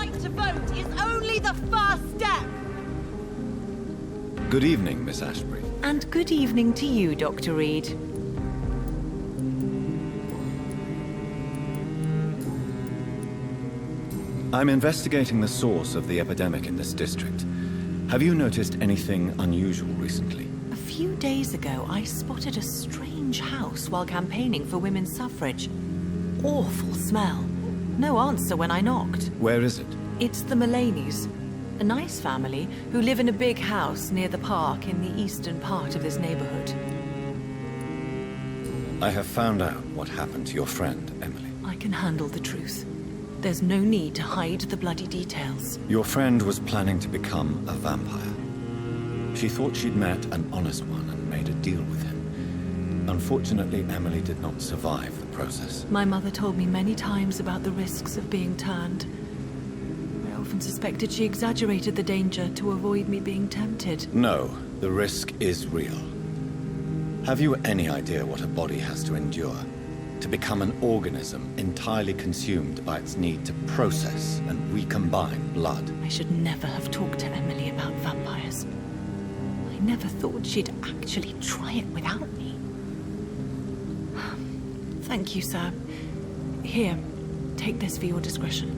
right to vote is only the first step. Good evening, Miss Ashbury. And good evening to you, Dr. Reid. I'm investigating the source of the epidemic in this district. Have you noticed anything unusual recently? A few days ago, I spotted a strange house while campaigning for women's suffrage. Awful smell. No answer when I knocked. Where is it? It's the Mullaneys, a nice family who live in a big house near the park in the eastern part of this neighborhood. I have found out what happened to your friend, Emily. I can handle the truth. There's no need to hide the bloody details. Your friend was planning to become a vampire. She thought she'd met an honest one and made a deal with him. Unfortunately, Emily did not survive the process. My mother told me many times about the risks of being turned. I often suspected she exaggerated the danger to avoid me being tempted. No, the risk is real. Have you any idea what a body has to endure? To become an organism entirely consumed by its need to process and recombine blood. I should never have talked to Emily about vampires. I never thought she'd actually try it without me. Thank you, sir. Here, take this for your discretion.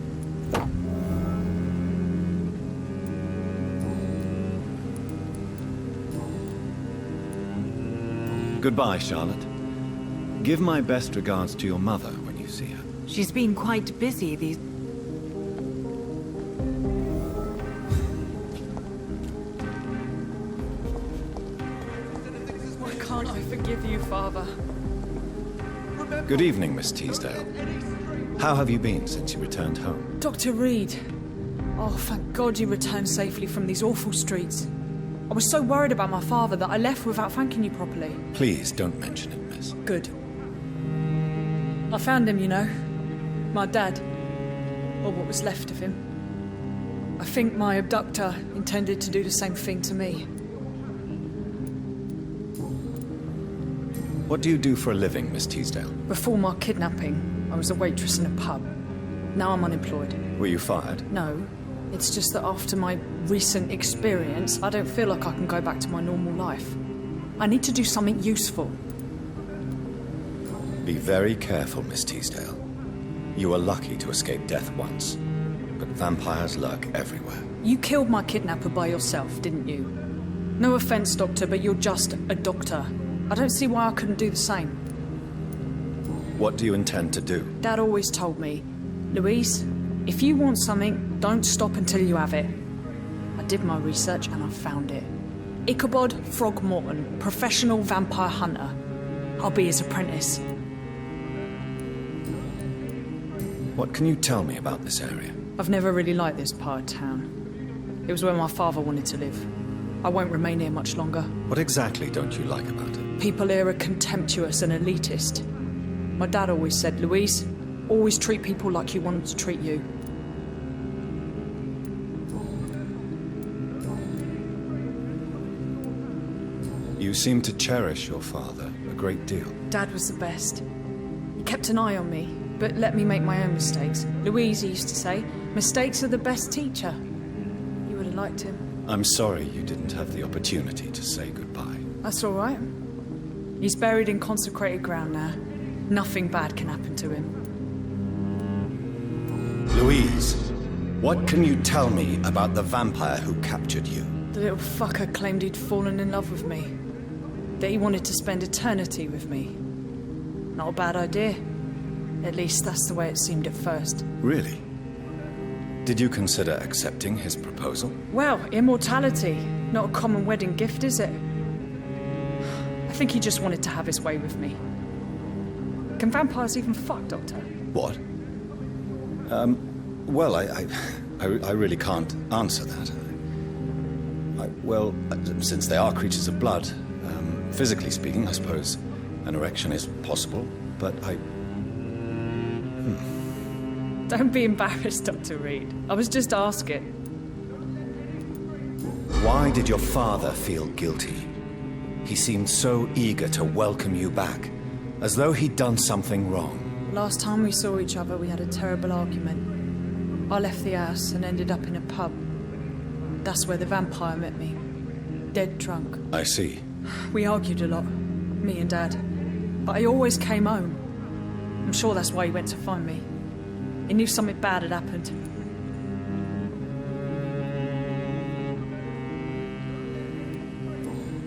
Goodbye, Charlotte. Give my best regards to your mother when you see her. She's been quite busy these... Why can't I forgive you, Father? Good evening, Miss Teasdale. How have you been since you returned home? Dr. Reid. Oh, thank God you returned safely from these awful streets. I was so worried about my father that I left without thanking you properly. Please don't mention it, miss. Good. I found him, you know. My dad. Or what was left of him. I think my abductor intended to do the same thing to me. What do you do for a living, Miss Teasdale? Before my kidnapping, I was a waitress in a pub. Now I'm unemployed. Were you fired? No. It's just that after my recent experience, I don't feel like I can go back to my normal life. I need to do something useful. Be very careful, Miss Teasdale. You were lucky to escape death once, but vampires lurk everywhere. You killed my kidnapper by yourself, didn't you? No offense, Doctor, but you're just a doctor. I don't see why I couldn't do the same. What do you intend to do? Dad always told me, Louise, if you want something, don't stop until you have it. I did my research and I found it. Ichabod Throgmorton, professional vampire hunter. I'll be his apprentice. What can you tell me about this area? I've never really liked this part of town. It was where my father wanted to live. I won't remain here much longer. What exactly don't you like about it? People here are contemptuous and elitist. My dad always said, Louise, always treat people like you want them to treat you. You seem to cherish your father a great deal. Dad was the best. He kept an eye on me, but let me make my own mistakes. Louise used to say, mistakes are the best teacher. You would have liked him. I'm sorry you didn't have the opportunity to say goodbye. That's all right. He's buried in consecrated ground now. Nothing bad can happen to him. Louise, what can you tell me about the vampire who captured you? The little fucker claimed he'd fallen in love with me. That he wanted to spend eternity with me. Not a bad idea. At least that's the way it seemed at first. Really? Did you consider accepting his proposal? Well, immortality. Not a common wedding gift, is it? I think he just wanted to have his way with me. Can vampires even fuck, Doctor? What? Well, I really can't answer that. Well, since they are creatures of blood, physically speaking, I suppose an erection is possible, but Don't be embarrassed, Dr. Reid. I was just asking. Why did your father feel guilty? He seemed so eager to welcome you back, as though he'd done something wrong. Last time we saw each other, we had a terrible argument. I left the house and ended up in a pub. That's where the vampire met me. Dead drunk. I see. We argued a lot, me and Dad. But he always came home. I'm sure that's why he went to find me. He knew something bad had happened.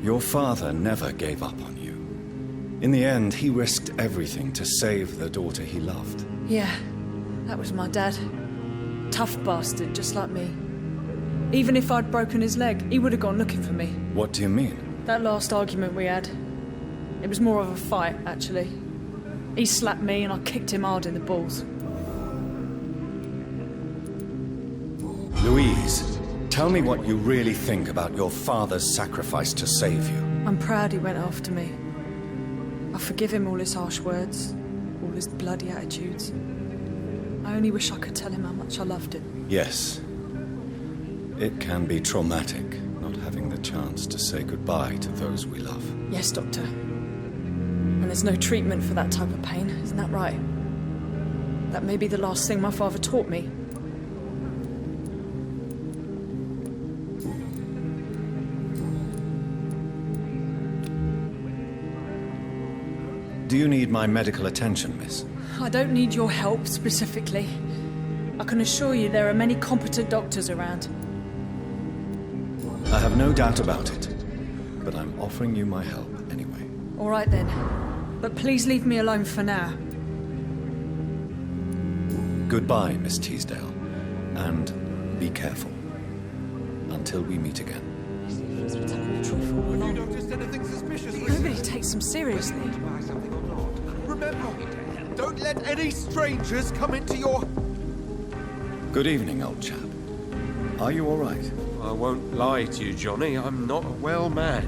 Your father never gave up on you. In the end, he risked everything to save the daughter he loved. Yeah, that was my dad. Tough bastard, just like me. Even if I'd broken his leg, he would have gone looking for me. What do you mean? That last argument we had, it was more of a fight, actually. He slapped me and I kicked him hard in the balls. Louise, tell me what you really think about your father's sacrifice to save you. I'm proud he went after me. I forgive him all his harsh words, all his bloody attitudes. I only wish I could tell him how much I loved him. Yes. It can be traumatic, not having the chance to say goodbye to those we love. Yes, Doctor. And there's no treatment for that type of pain, isn't that right? That may be the last thing my father taught me. Do you need my medical attention, miss? I don't need your help specifically. I can assure you there are many competent doctors around. I have no doubt about it, but I'm offering you my help anyway. All right then. But please leave me alone for now. Goodbye, Miss Teasdale, and be careful. Until we meet again. Have you noticed anything suspicious recently? Nobody takes them seriously. Buy something or not? Remember, don't let any strangers come into your... Good evening, old chap. Are you all right? I won't lie to you, Johnny. I'm not a well man.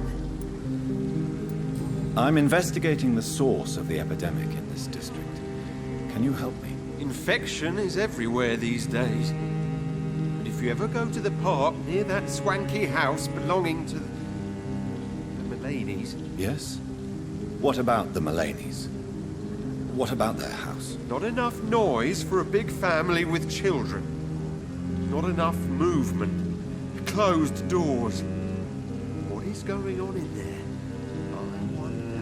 I'm investigating the source of the epidemic in this district. Can you help me? Infection is everywhere these days. But if you ever go to the park near that swanky house belonging to the Mullaneys... Yes? What about the Mullaneys? What about their house? Not enough noise for a big family with children. Not enough movement. Closed doors. What is going on in there? I wonder.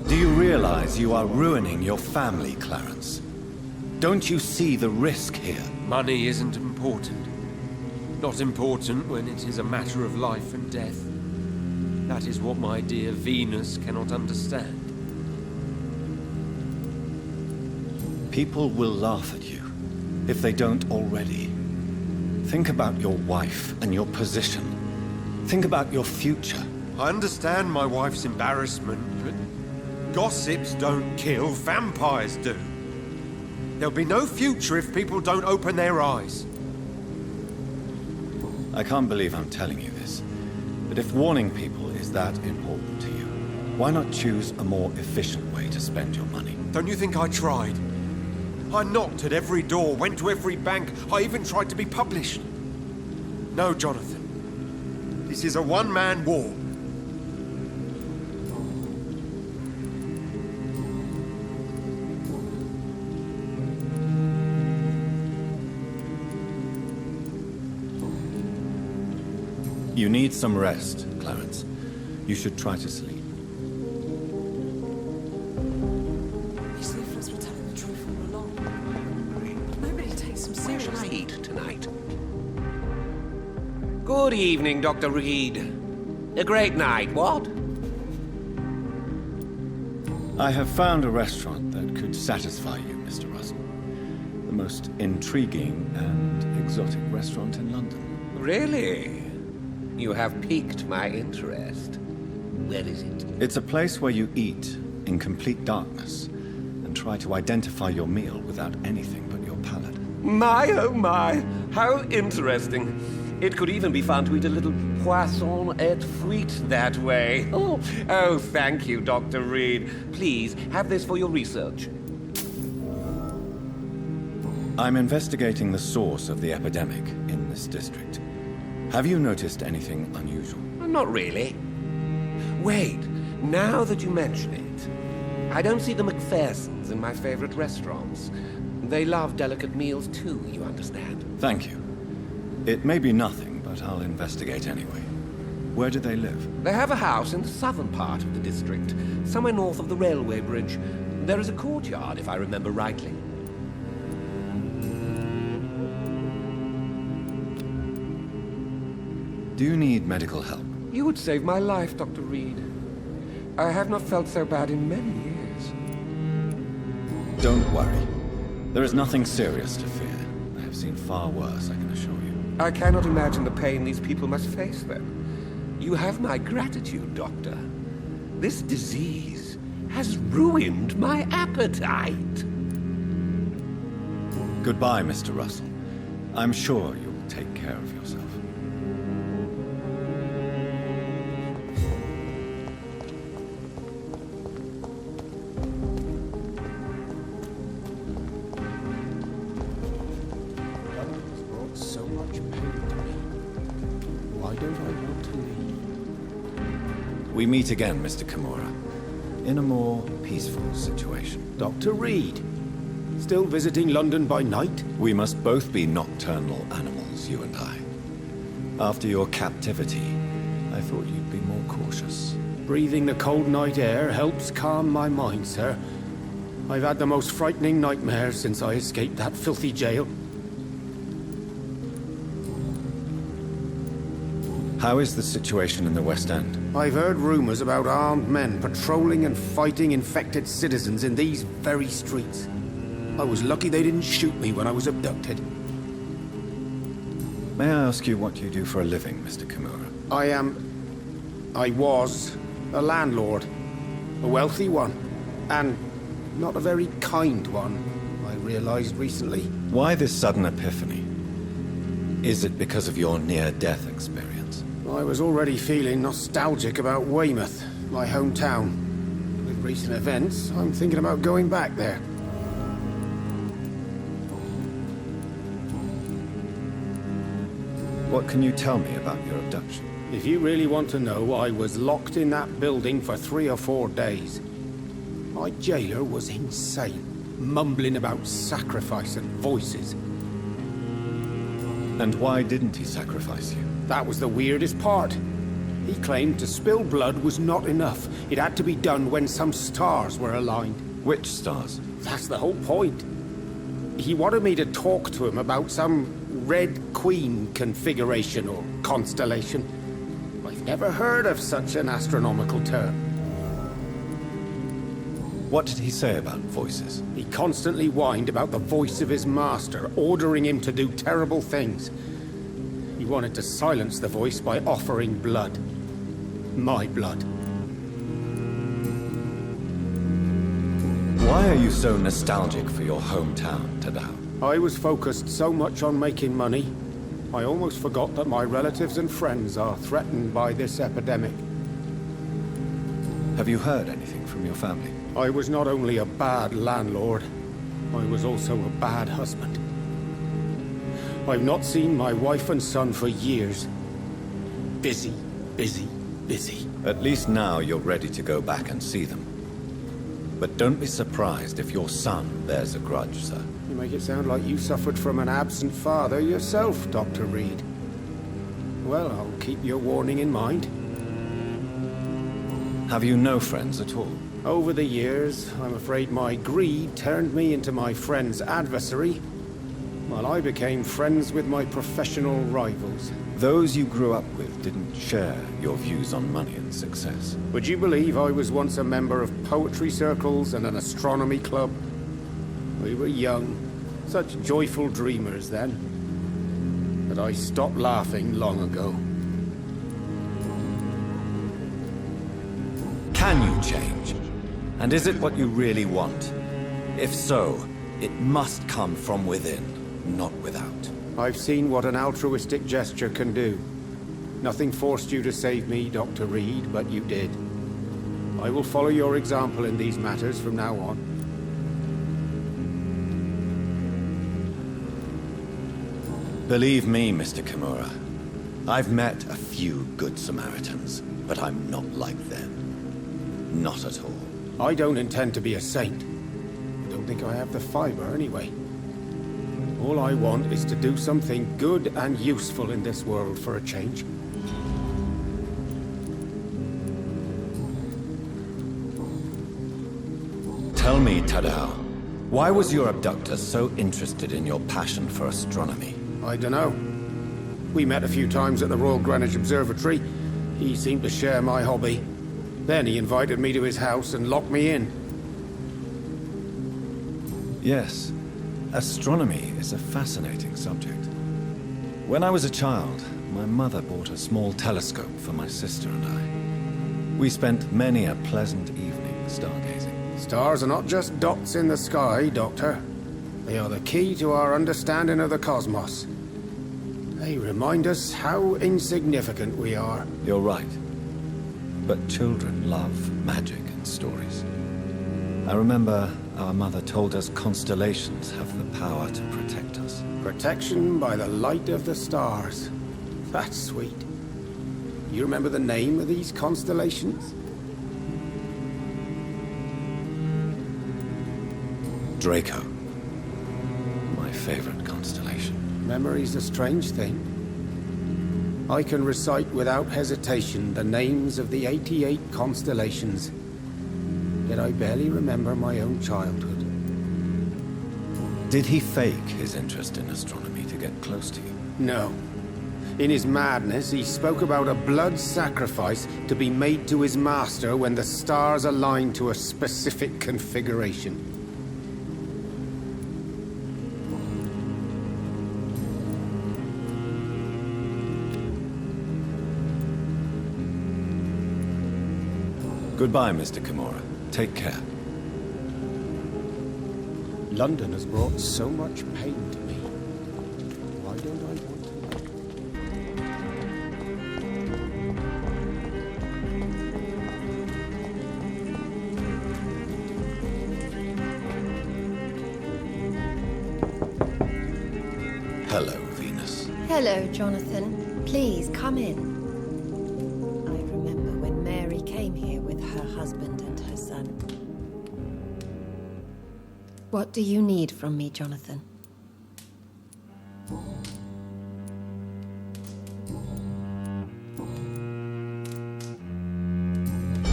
Do you realize you are ruining your family, Clarence? Don't you see the risk here? Money isn't important. Not important when it is a matter of life and death. That is what my dear Venus cannot understand. People will laugh at you, if they don't already. Think about your wife and your position. Think about your future. I understand my wife's embarrassment, but gossips don't kill, vampires do. There'll be no future if people don't open their eyes. I can't believe I'm telling you this, but if warning people is that important to you, why not choose a more efficient way to spend your money? Don't you think I tried? I knocked at every door, went to every bank, I even tried to be published. No, Jonathan. This is a one-man war. You need some rest, Clarence. You should try to sleep. These leaflets were telling the truth all along. Nobody takes them Where shall I seriously. eat tonight? Good evening, Dr. Reid. A great night, what? I have found a restaurant that could satisfy you, Mr. Russell. The most intriguing and exotic restaurant in London. Really? You have piqued my interest. Where is it? It's a place where you eat in complete darkness and try to identify your meal without anything but your palate. My, oh my, how interesting. It could even be fun to eat a little poisson et frites that way. Oh, thank you, Dr. Reid. Please, have this for your research. I'm investigating the source of the epidemic in this district. Have you noticed anything unusual? Not really. Wait, now that you mention it, I don't see the McPhersons in my favorite restaurants. They love delicate meals too, you understand. Thank you. It may be nothing, but I'll investigate anyway. Where do they live? They have a house in the southern part of the district, somewhere north of the railway bridge. There is a courtyard, if I remember rightly. Do you need medical help? You would save my life, Dr. Reid. I have not felt so bad in many years. Don't worry. There is nothing serious to fear. I have seen far worse, I can assure you. I cannot imagine the pain these people must face then. You have my gratitude, Doctor. This disease has ruined my appetite. Goodbye, Mr. Russell. I'm sure you'll take care of yourself. London's brought so much pain to me. Why don't I want to leave? We meet again, Mr. Kimura, in a more peaceful situation. Dr. Reid, still visiting London by night? We must both be nocturnal animals, you and I. After your captivity, I thought you'd be more cautious. Breathing the cold night air helps calm my mind, sir. I've had the most frightening nightmares since I escaped that filthy jail. How is the situation in the West End? I've heard rumors about armed men patrolling and fighting infected citizens in these very streets. I was lucky they didn't shoot me when I was abducted. May I ask you what you do for a living, Mr. Kimura? I was a landlord. A wealthy one. And not a very kind one, I realized recently. Why this sudden epiphany? Is it because of your near-death experience? I was already feeling nostalgic about Weymouth, my hometown. With recent events, I'm thinking about going back there. What can you tell me about your abduction? If you really want to know, I was locked in that building for 3 or 4 days. My jailer was insane, mumbling about sacrifice and voices. And why didn't he sacrifice you? That was the weirdest part. He claimed to spill blood was not enough. It had to be done when some stars were aligned. Which stars? That's the whole point. He wanted me to talk to him about some Red Queen configuration or constellation. I've never heard of such an astronomical term. What did he say about voices? He constantly whined about the voice of his master, ordering him to do terrible things. He wanted to silence the voice by offering blood. My blood. Why are you so nostalgic for your hometown, Tadao? I was focused so much on making money, I almost forgot that my relatives and friends are threatened by this epidemic. Have you heard anything from your family? I was not only a bad landlord, I was also a bad husband. I've not seen my wife and son for years. Busy, busy, busy. At least now you're ready to go back and see them. But don't be surprised if your son bears a grudge, sir. You make it sound like you suffered from an absent father yourself, Dr. Reid. Well, I'll keep your warning in mind. Have you no friends at all? Over the years, I'm afraid my greed turned me into my friend's adversary, while I became friends with my professional rivals. Those you grew up with didn't share your views on money and success. Would you believe I was once a member of poetry circles and an astronomy club? We were young, such joyful dreamers then. But I stopped laughing long ago. Can you change? And is it what you really want? If so, it must come from within, not without. I've seen what an altruistic gesture can do. Nothing forced you to save me, Dr. Reid, but you did. I will follow your example in these matters from now on. Believe me, Mr. Kimura, I've met a few good Samaritans, but I'm not like them. Not at all. I don't intend to be a saint. I don't think I have the fiber anyway. All I want is to do something good and useful in this world for a change. Tell me, Tadao, why was your abductor so interested in your passion for astronomy? I dunno. We met a few times at the Royal Greenwich Observatory. He seemed to share my hobby. Then he invited me to his house and locked me in. Yes, astronomy is a fascinating subject. When I was a child, my mother bought a small telescope for my sister and I. We spent many a pleasant evening stargazing. Stars are not just dots in the sky, Doctor. They are the key to our understanding of the cosmos. They remind us how insignificant we are. You're right. But children love magic and stories. I remember our mother told us constellations have the power to protect us. Protection by the light of the stars. That's sweet. You remember the name of these constellations? Draco. My favorite constellation. Memory's a strange thing. I can recite without hesitation the names of the 88 constellations. Yet I barely remember my own childhood. Did he fake his interest in astronomy to get close to you? No. In his madness, he spoke about a blood sacrifice to be made to his master when the stars aligned to a specific configuration. Goodbye, Mr. Kimura. Take care. London has brought so much pain to me. Why don't I want to... Hello, Venus. Hello, Jonathan. Please, come in. I remember when Mary came here with her husband and her son. What do you need from me, Jonathan?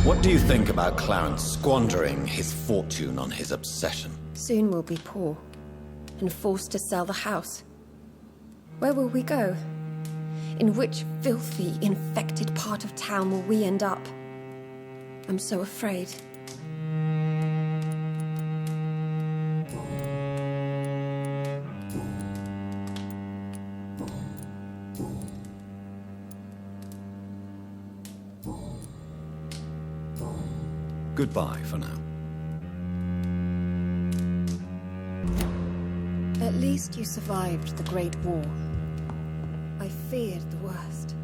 What do you think about Clarence squandering his fortune on his obsession? Soon we'll be poor and forced to sell the house. Where will we go? In which filthy, infected part of town will we end up? I'm so afraid. Goodbye for now. At least you survived the Great War. I feared the worst.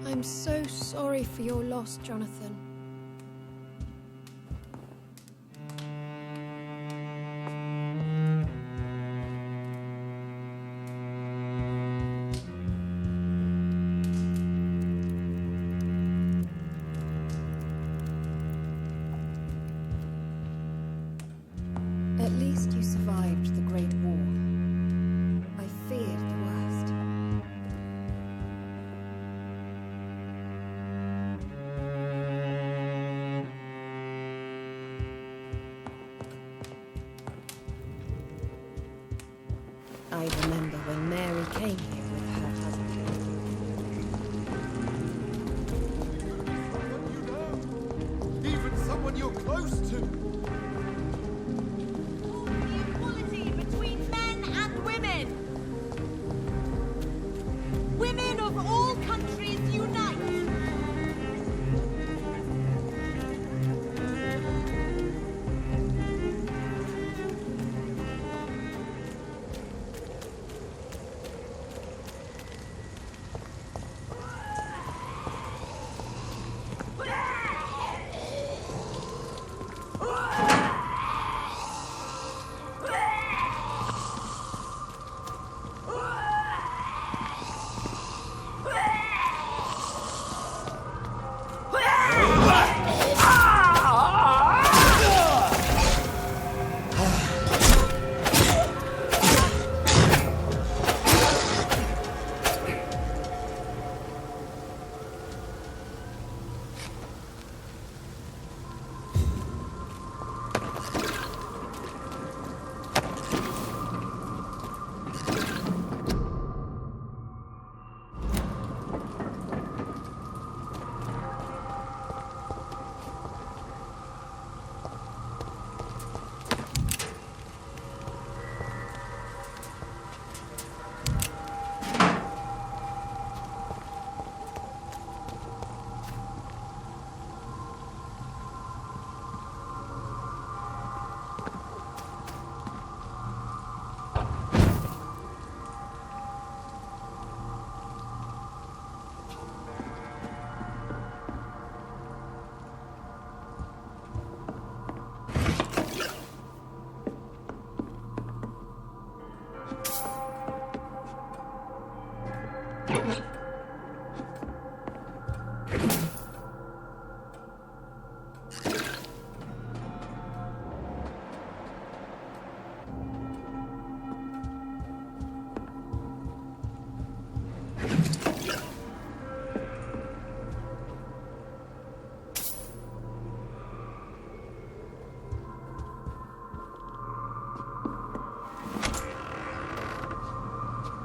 I'm so sorry for your loss, Jonathan. At least you survived the Great War. I feared the worst. I remember when Mary came here with her husband. Someone you know, even someone you're close to. Equality between men and women. Women of all countries unite.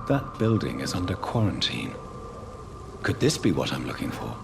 That building is under quarantine. Could this be what I'm looking for?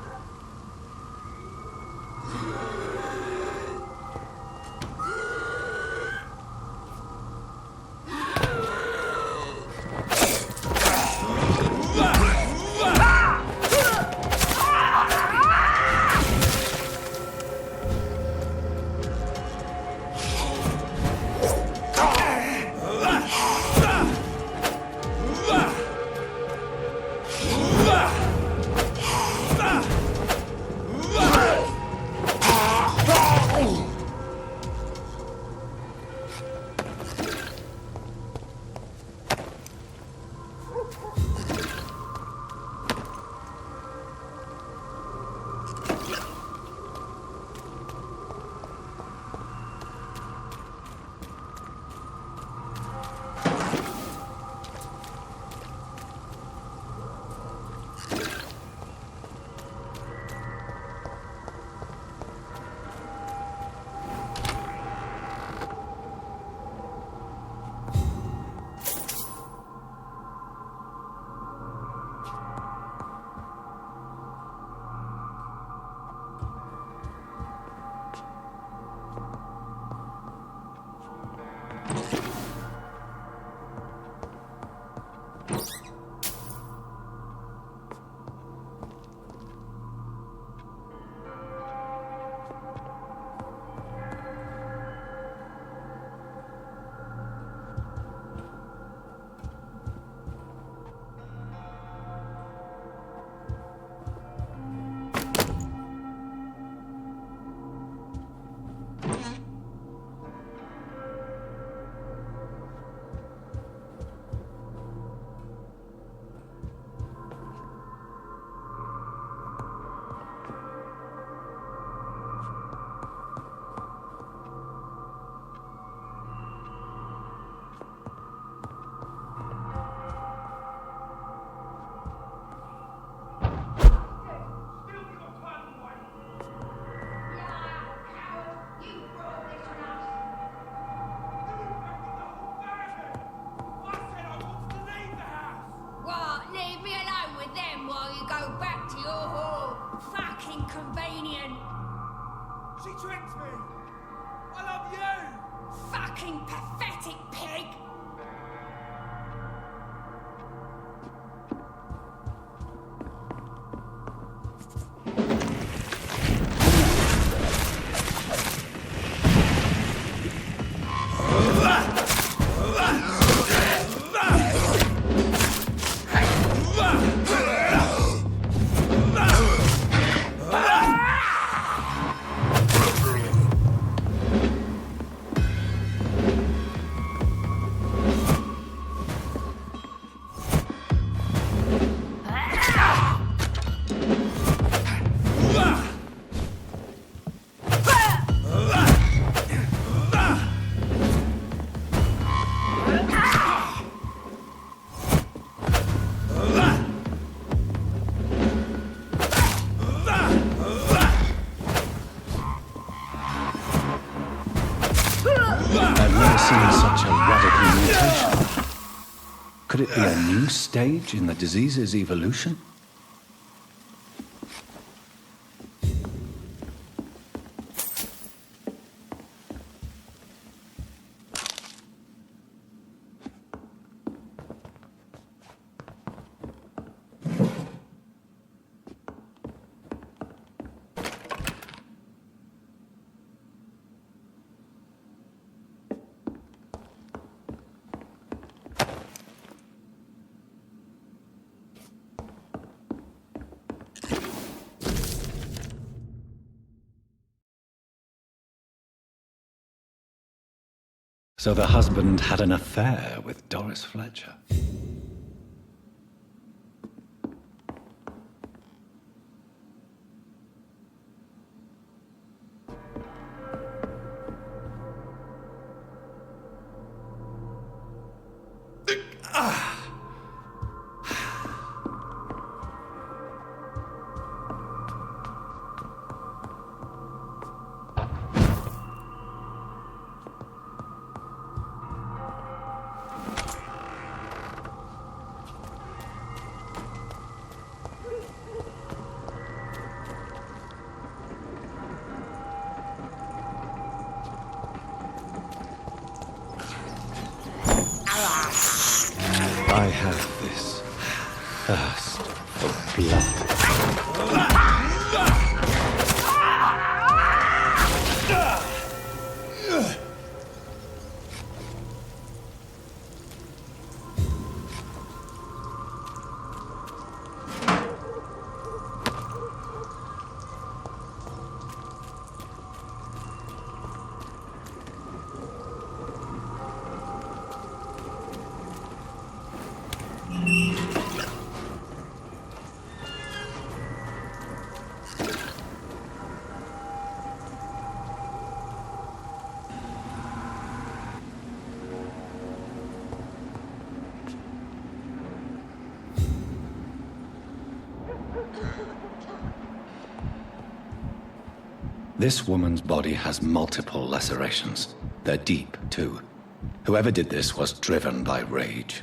tricked me! I love you! Fucking pathetic pig! I've never seen such a radical mutation. Could it be a new stage in the disease's evolution? So the husband had an affair with Doris Fletcher. I have this thirst for blood. This woman's body has multiple lacerations. They're deep, too. Whoever did this was driven by rage.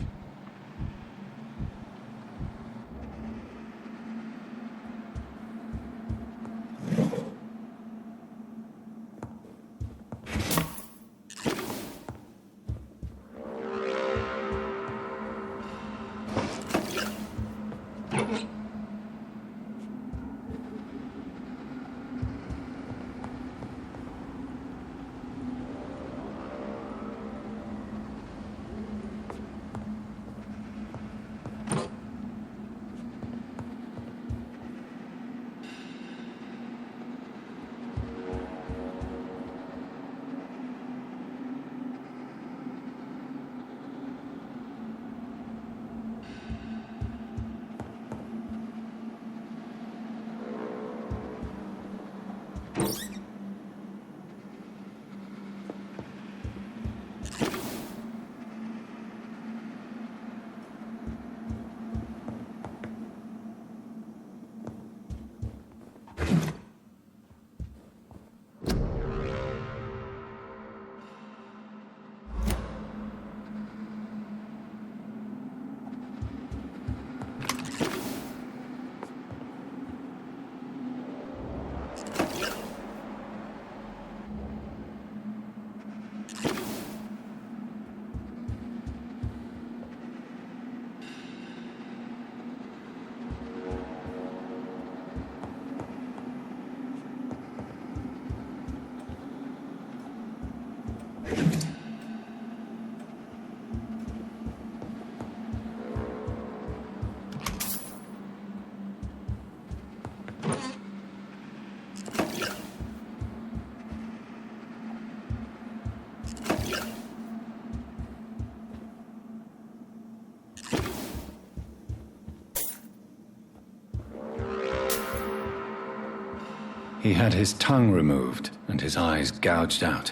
He had his tongue removed and his eyes gouged out.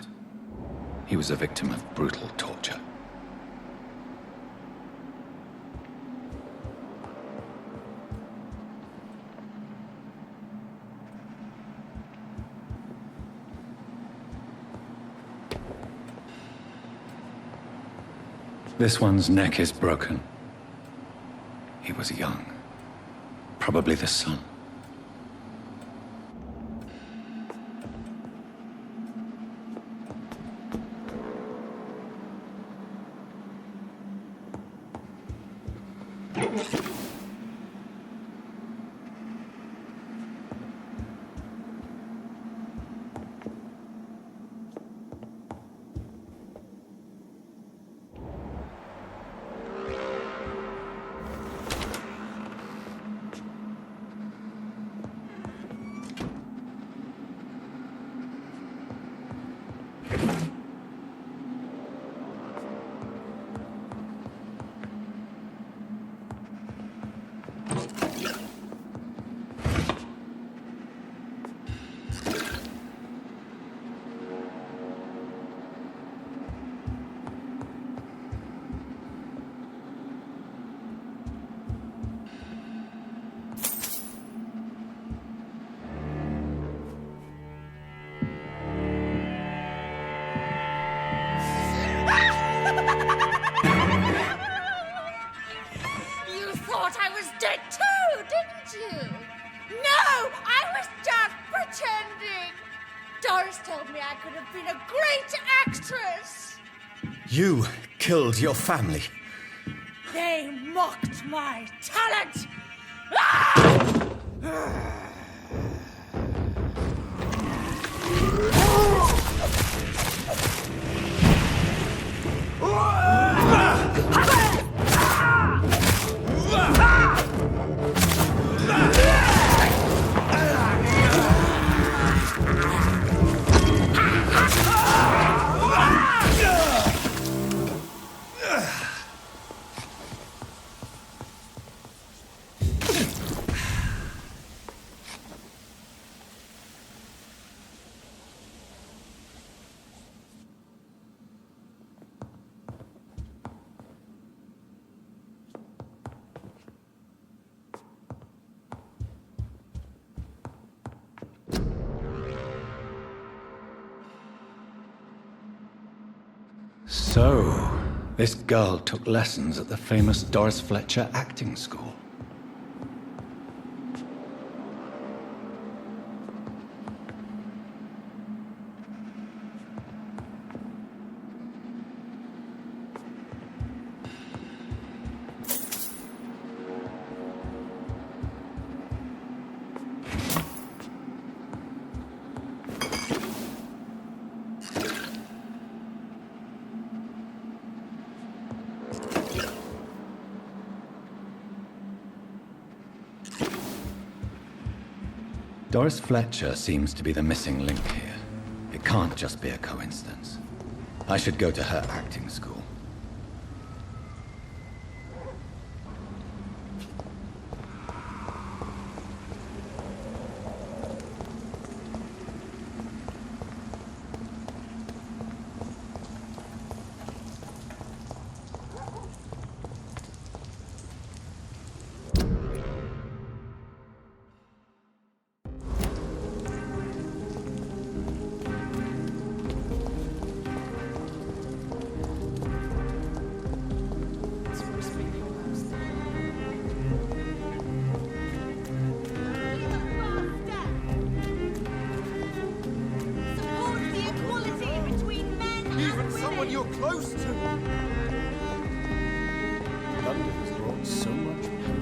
He was a victim of brutal torture. This one's neck is broken. He was young. Probably the son. You thought I was dead too, didn't you? No, I was just pretending. Doris told me I could have been a great actress. You killed your family. They mocked my talent. Ah! So, this girl took lessons at the famous Doris Fletcher acting school. Doris Fletcher seems to be the missing link here. It can't just be a coincidence. I should go to her acting school. You're close to. London has brought so much pain.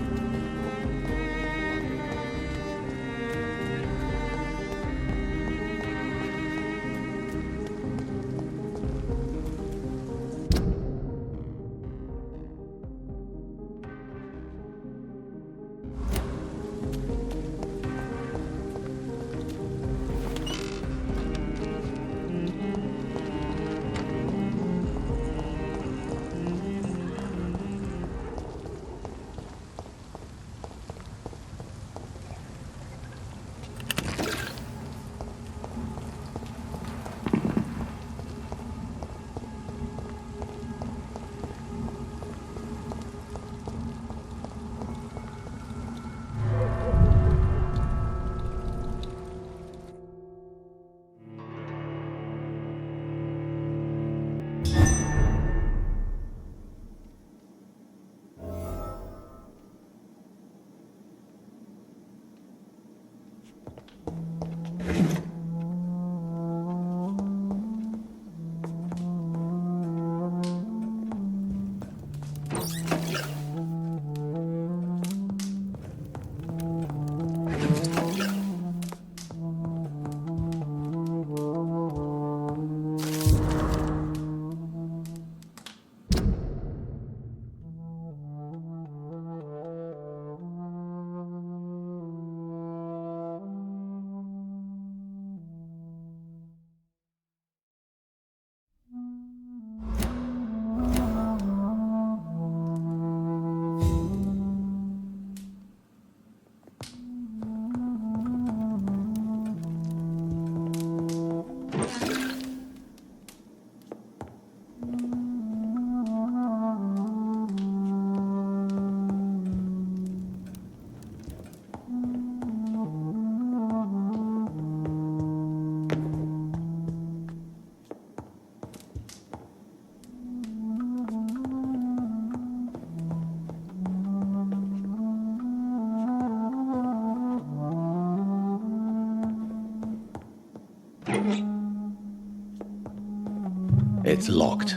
It's locked.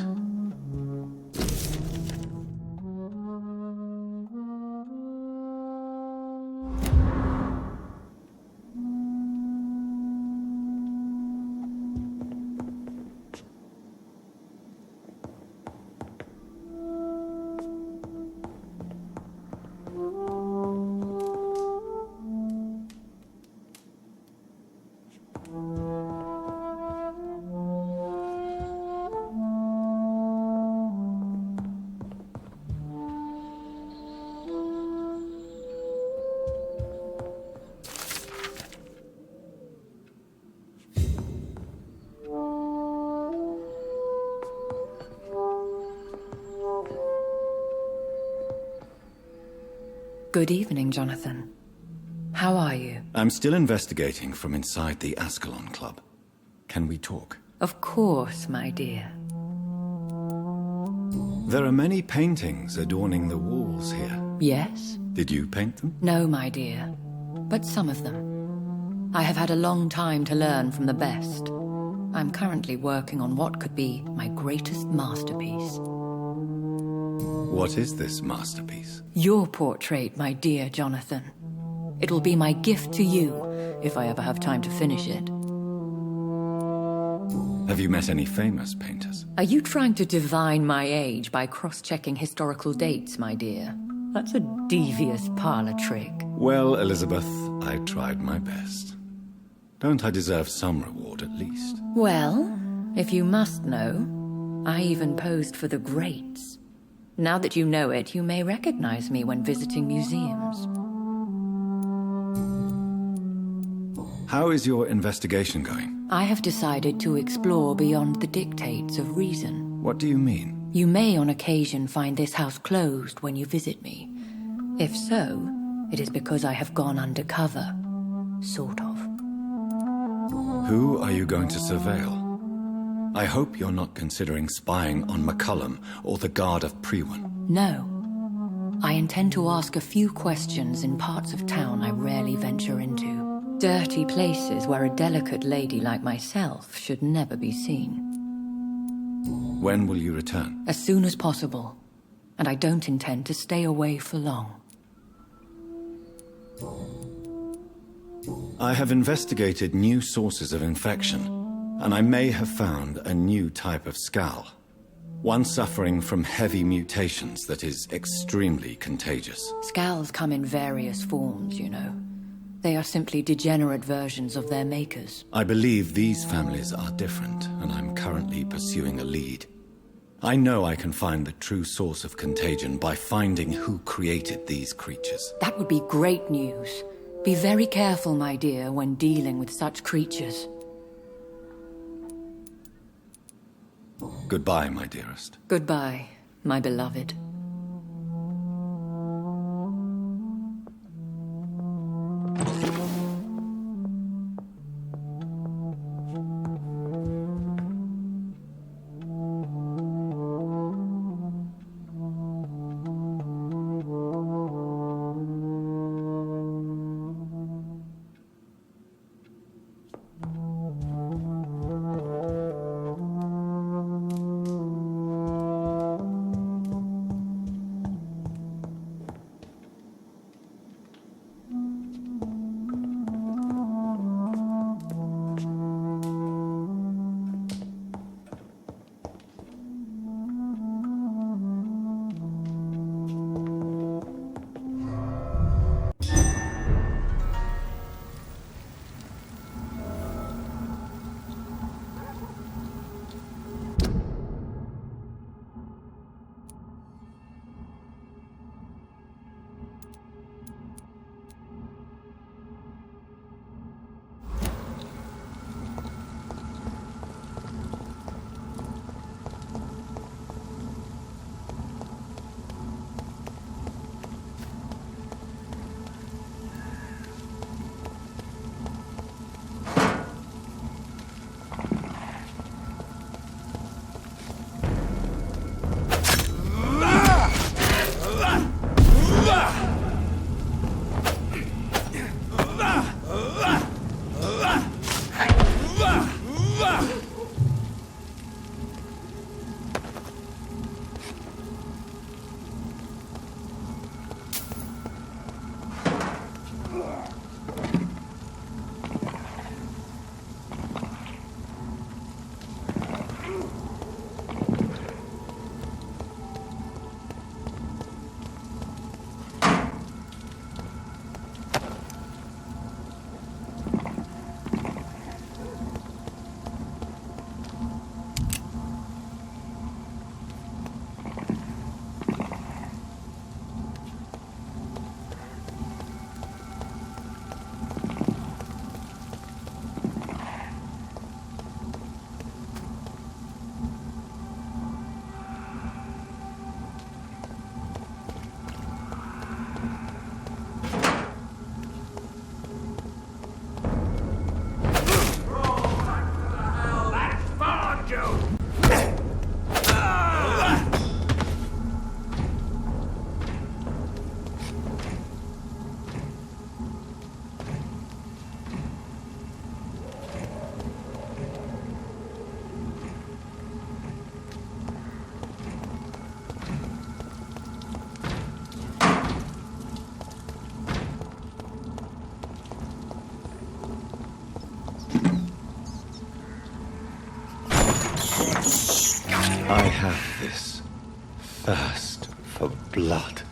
Good evening, Jonathan. How are you? I'm still investigating from inside the Ascalon Club. Can we talk? Of course, my dear. There are many paintings adorning the walls here. Yes? Did you paint them? No, my dear. But some of them. I have had a long time to learn from the best. I'm currently working on what could be my greatest masterpiece. What is this masterpiece? Your portrait, my dear Jonathan. It will be my gift to you, if I ever have time to finish it. Have you met any famous painters? Are you trying to divine my age by cross-checking historical dates, my dear? That's a devious parlor trick. Well, Elizabeth, I tried my best. Don't I deserve some reward at least? Well, if you must know, I even posed for the greats. Now that you know it, you may recognize me when visiting museums. How is your investigation going? I have decided to explore beyond the dictates of reason. What do you mean? You may on occasion find this house closed when you visit me. If so, it is because I have gone undercover. Sort of. Who are you going to surveil? I hope you're not considering spying on McCullum or the Guard of Prewan. No. I intend to ask a few questions in parts of town I rarely venture into. Dirty places where a delicate lady like myself should never be seen. When will you return? As soon as possible. And I don't intend to stay away for long. I have investigated new sources of infection, and I may have found a new type of skal. One suffering from heavy mutations that is extremely contagious. Skals come in various forms, you know. They are simply degenerate versions of their makers. I believe these families are different, and I'm currently pursuing a lead. I know I can find the true source of contagion by finding who created these creatures. That would be great news. Be very careful, my dear, when dealing with such creatures. Goodbye, my dearest. Goodbye, my beloved. I have this thirst for blood.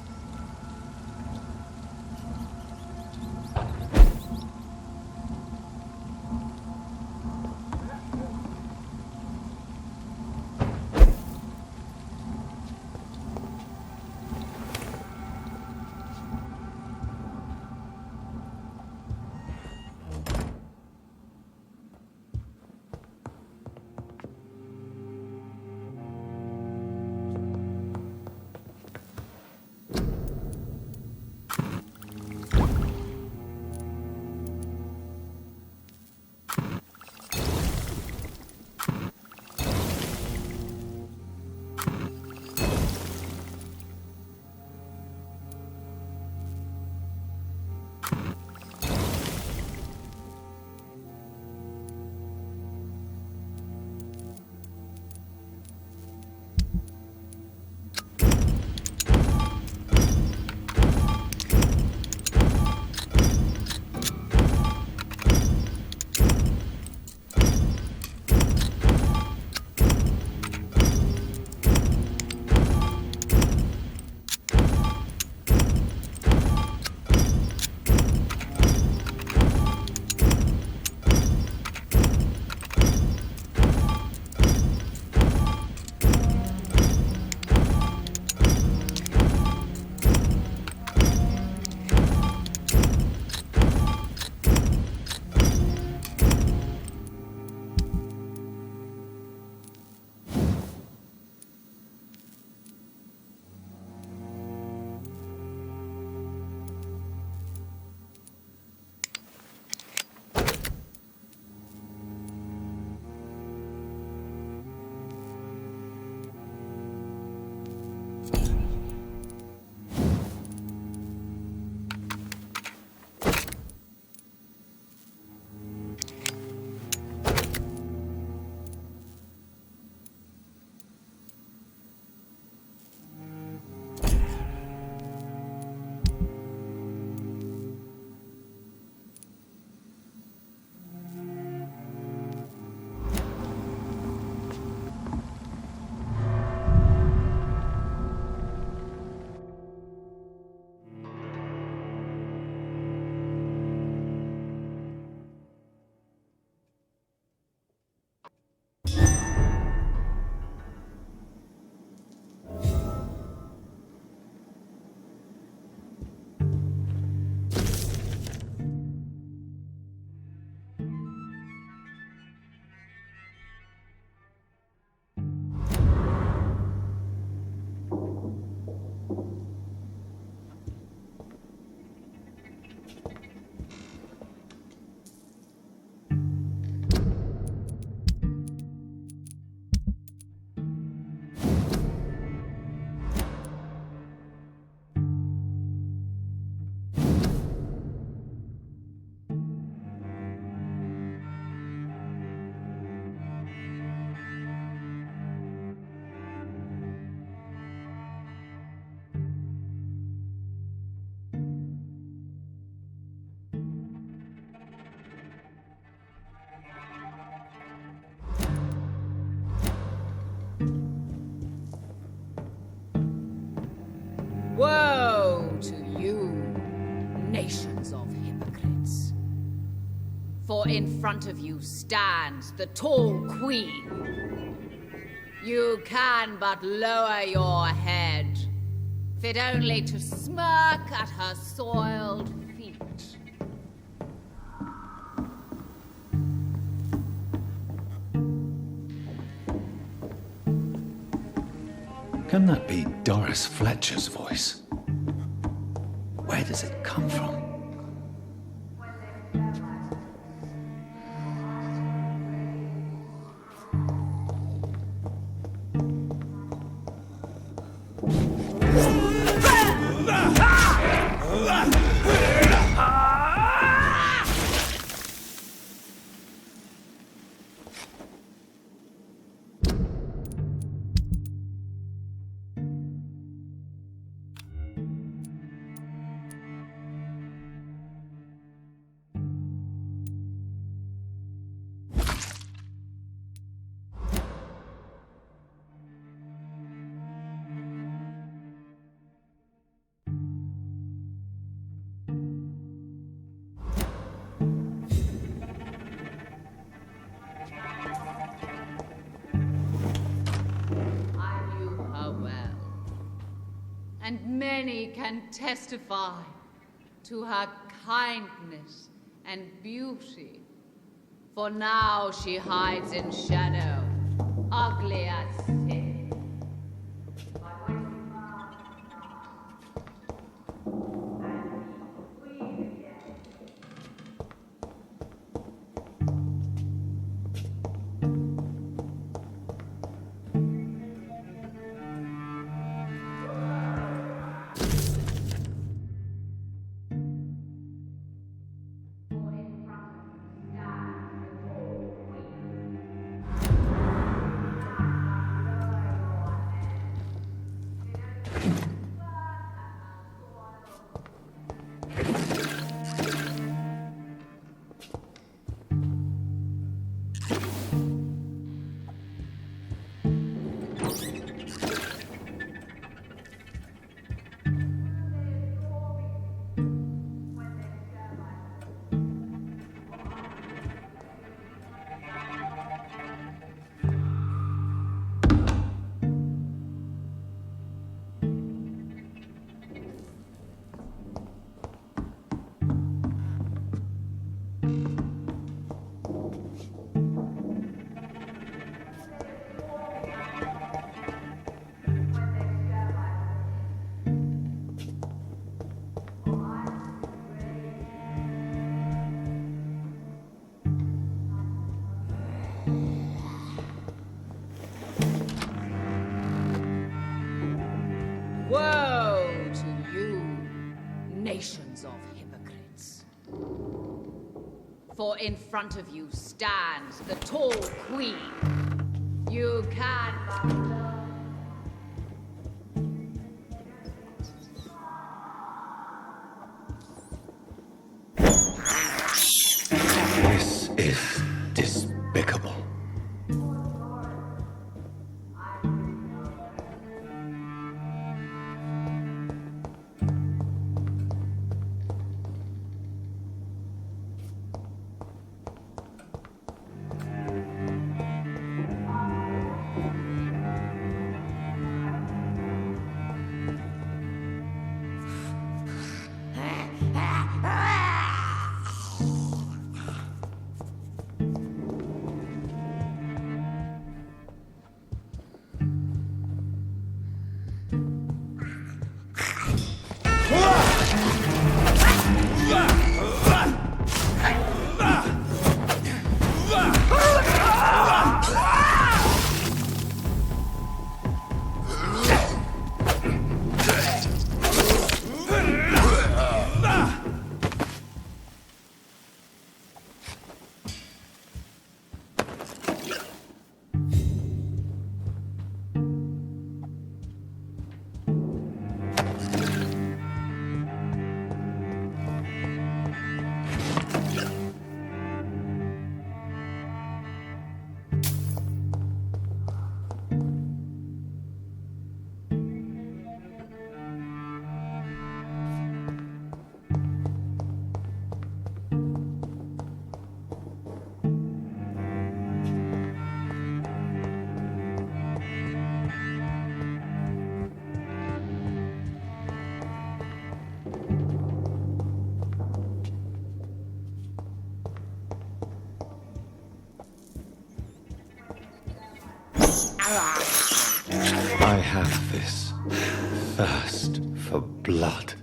Woe to you, nations of hypocrites. For in front of you stands the tall queen. You can but lower your head, fit only to smirk at her soiled feet. Can that be Doris Fletcher's voice? Where does it come from? and many can testify to her kindness and beauty. For now she hides in shadow, ugly as sin. Woe to you, nations of hypocrites. For in front of you stands the tall queen. You can but learn. This is despicable. I have this thirst for blood.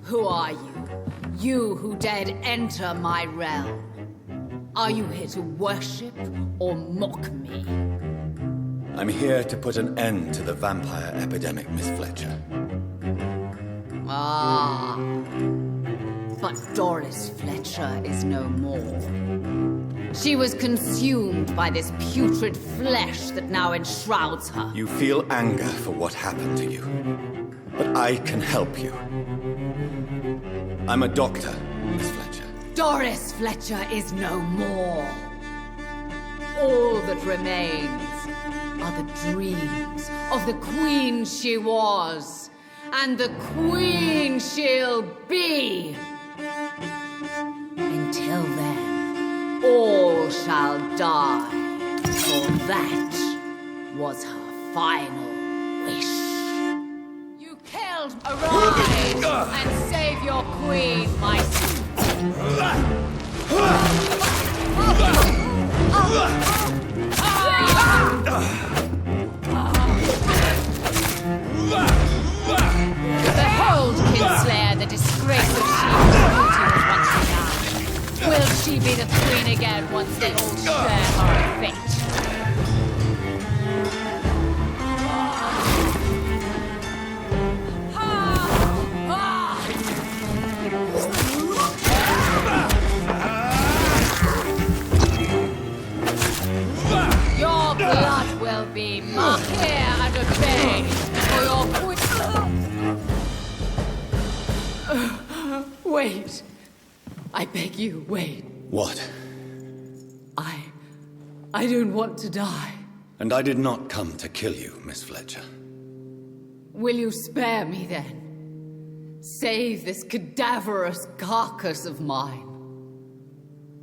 Who are you? You who dared enter my realm. Are you here to worship or mock me? I'm here to put an end to the vampire epidemic, Miss Fletcher. Ah. But Doris Fletcher is no more. She was consumed by this putrid flesh that now enshrouds her. You feel anger for what happened to you, but I can help you. I'm a doctor, Miss Fletcher. Doris Fletcher is no more. All that remains are the dreams of the queen she was, and the queen she'll be. Until then, all shall die, for that was her final wish. You killed Arise and save your queen, my son. Behold, Kinslayer, the disgrace of she-royalty was once begun. Will she be the queen again once they all share her fate? Your blood will be marked here and obeyed for your queen. Wait. I beg you, wait. What? I don't want to die. And I did not come to kill you, Miss Fletcher. Will you spare me then? Save this cadaverous carcass of mine.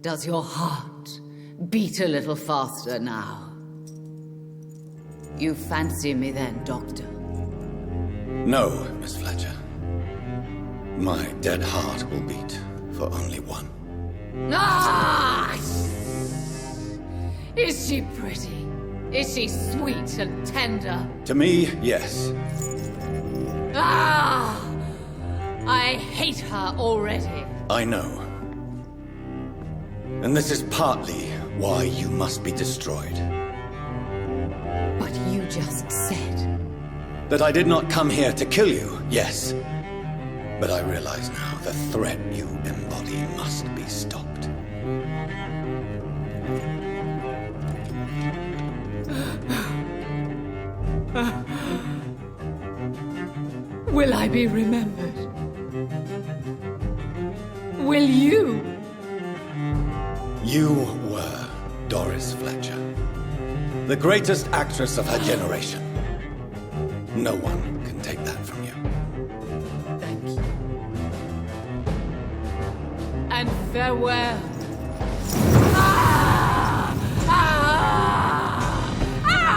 Does your heart beat a little faster now? You fancy me then, Doctor? No, Miss Fletcher. My dead heart will beat for only one. Ah! Is she pretty? Is she sweet and tender? To me, yes. Ah! I hate her already. I know. And this is partly why you must be destroyed. But you just said... That I did not come here to kill you, yes. But I realize now the threat you embody must be stopped. Will I be remembered? Will you? You were Doris Fletcher, the greatest actress of her generation. No one can take that from you. Thank you. And farewell. Ah! Ah! Ah!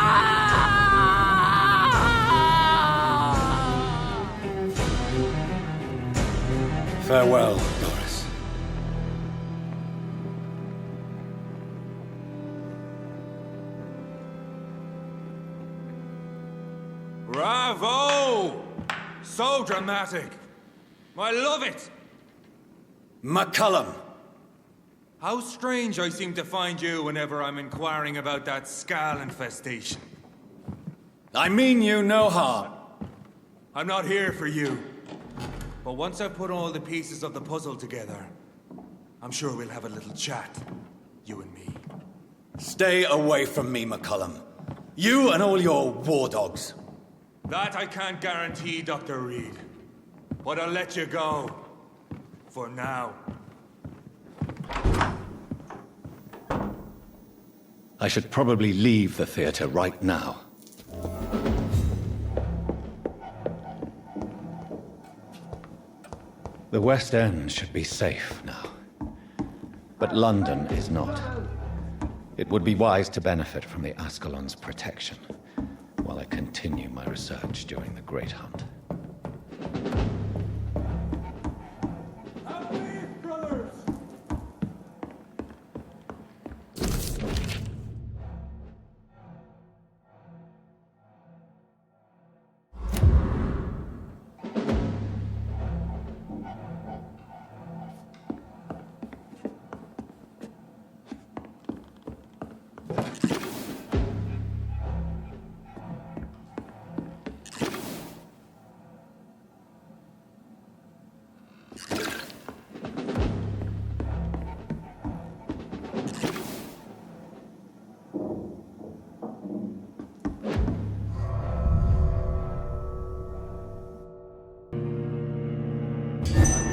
Farewell, Doris. Bravo! So dramatic. I love it. McCullum! How strange I seem to find you whenever I'm inquiring about that skal infestation. I mean you no harm. I'm not here for you. But once I've put all the pieces of the puzzle together, I'm sure we'll have a little chat, you and me. Stay away from me, McCullum. You and all your war dogs. That I can't guarantee, Dr. Reid. But I'll let you go. For now. I should probably leave the theater right now. The West End should be safe now. But London is not. It would be wise to benefit from the Ascalon's protection while I continue my research during the Great Hunt.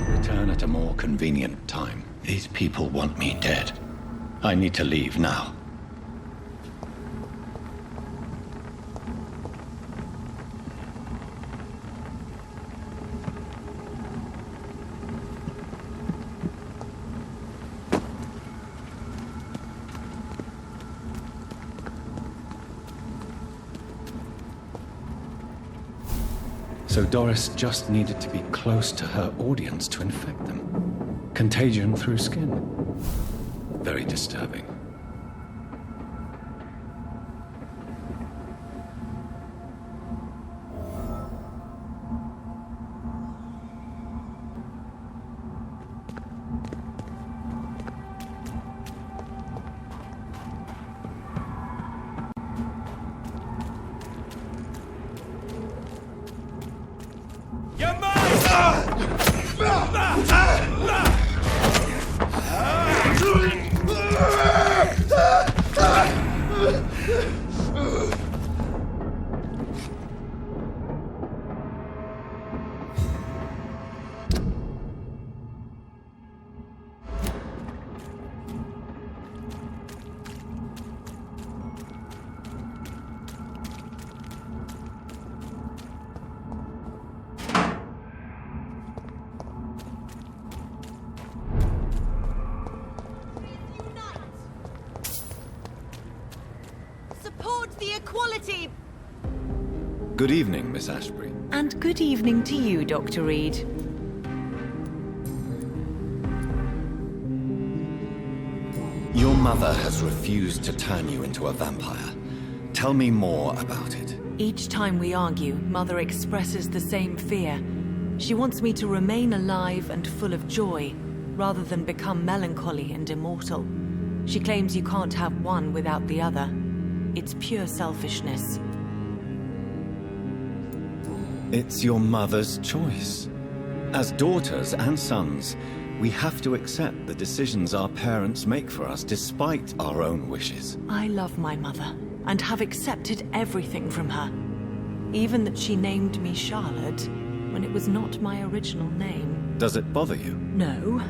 Return at a more convenient time. These people want me dead. I need to leave now. So Doris just needed to be close to her audience to infect them. Contagion through skin. Very disturbing. Support the equality! Good evening, Miss Ashbury. And good evening to you, Dr. Reid. Your mother has refused to turn you into a vampire. Tell me more about it. Each time we argue, Mother expresses the same fear. She wants me to remain alive and full of joy, rather than become melancholy and immortal. She claims you can't have one without the other. It's pure selfishness. It's your mother's choice. As daughters and sons, we have to accept the decisions our parents make for us despite our own wishes. I love my mother, and have accepted everything from her. Even that she named me Charlotte, when it was not my original name. Does it bother you? No.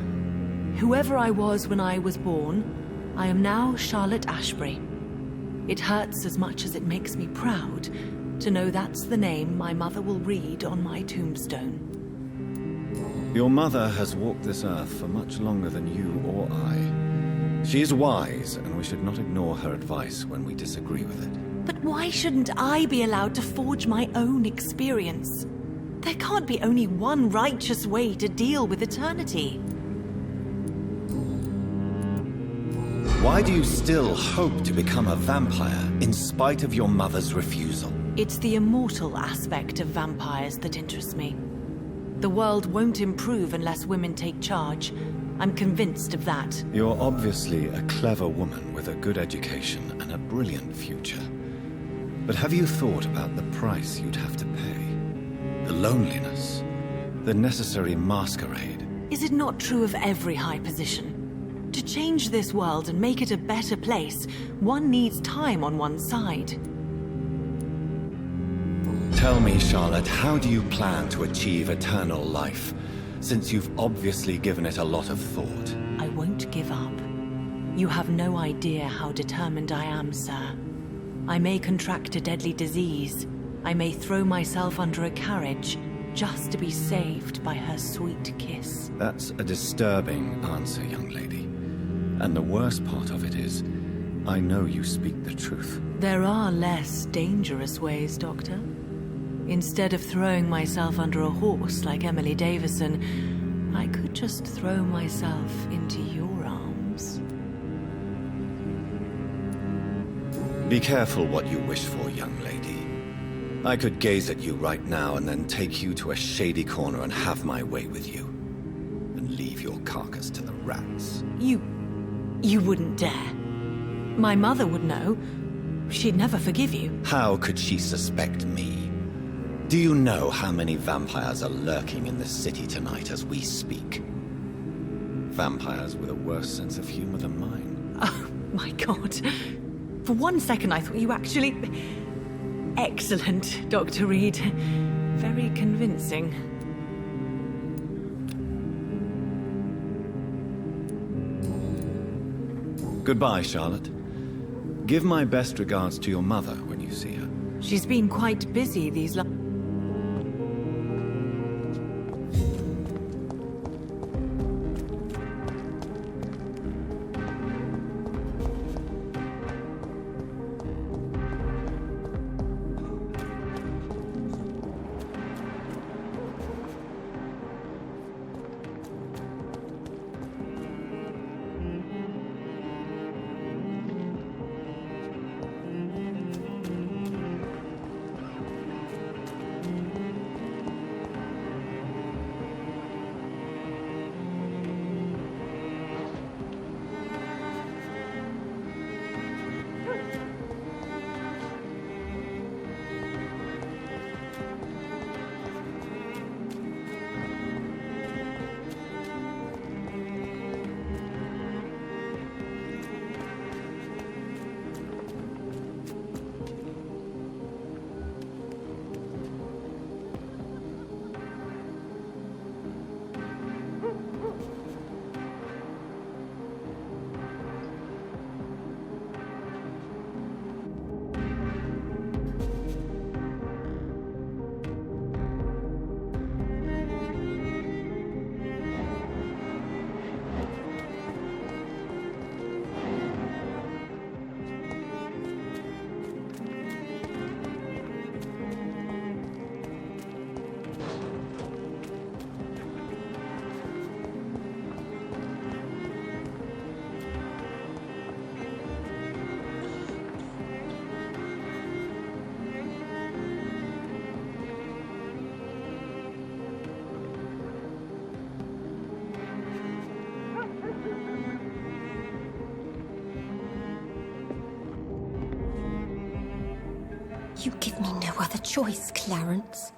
Whoever I was when I was born, I am now Charlotte Ashbury. It hurts as much as it makes me proud to know that's the name my mother will read on my tombstone. Your mother has walked this earth for much longer than you or I. She is wise, and we should not ignore her advice when we disagree with it. But why shouldn't I be allowed to forge my own experience? There can't be only one righteous way to deal with eternity. Why do you still hope to become a vampire in spite of your mother's refusal? It's the immortal aspect of vampires that interests me. The world won't improve unless women take charge. I'm convinced of that. You're obviously a clever woman with a good education and a brilliant future. But have you thought about the price you'd have to pay? The loneliness, the necessary masquerade. Is it not true of every high position? To change this world and make it a better place, one needs time on one's side. Tell me, Charlotte, how do you plan to achieve eternal life, since you've obviously given it a lot of thought? I won't give up. You have no idea how determined I am, sir. I may contract a deadly disease. I may throw myself under a carriage, just to be saved by her sweet kiss. That's a disturbing answer, young lady. And the worst part of it is, I know you speak the truth. There are less dangerous ways, Doctor. Instead of throwing myself under a horse like Emily Davison, I could just throw myself into your arms. Be careful what you wish for, young lady. I could gaze at you right now and then take you to a shady corner and have my way with you. And leave your carcass to the rats. You wouldn't dare. My mother would know. She'd never forgive you. How could she suspect me? Do you know how many vampires are lurking in this city tonight as we speak? Vampires with a worse sense of humor than mine. Oh, my God. For one second I thought you actually... Excellent, Dr. Reid. Very convincing. Goodbye, Charlotte. Give my best regards to your mother when you see her. She's been quite busy these last... You give me no other choice, Clarence.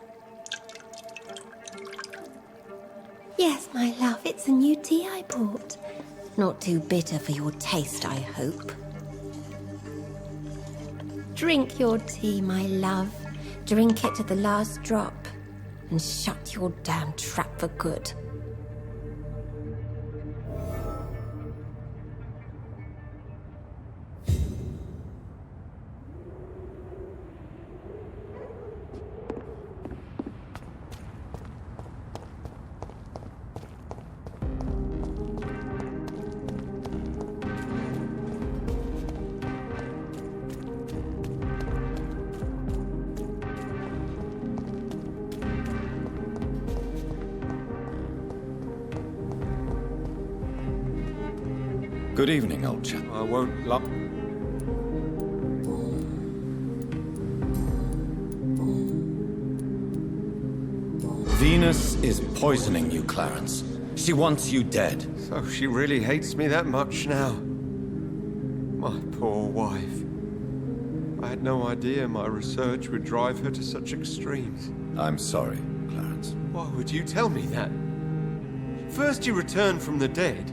Yes, my love, it's a new tea I bought. Not too bitter for your taste, I hope. Drink your tea, my love. Drink it to the last drop. And shut your damn trap for good. Good evening, old chap. I won't lie. Venus is poisoning you, Clarence. She wants you dead. So she really hates me that much now. My poor wife. I had no idea my research would drive her to such extremes. I'm sorry, Clarence. Why would you tell me that? First you returned from the dead,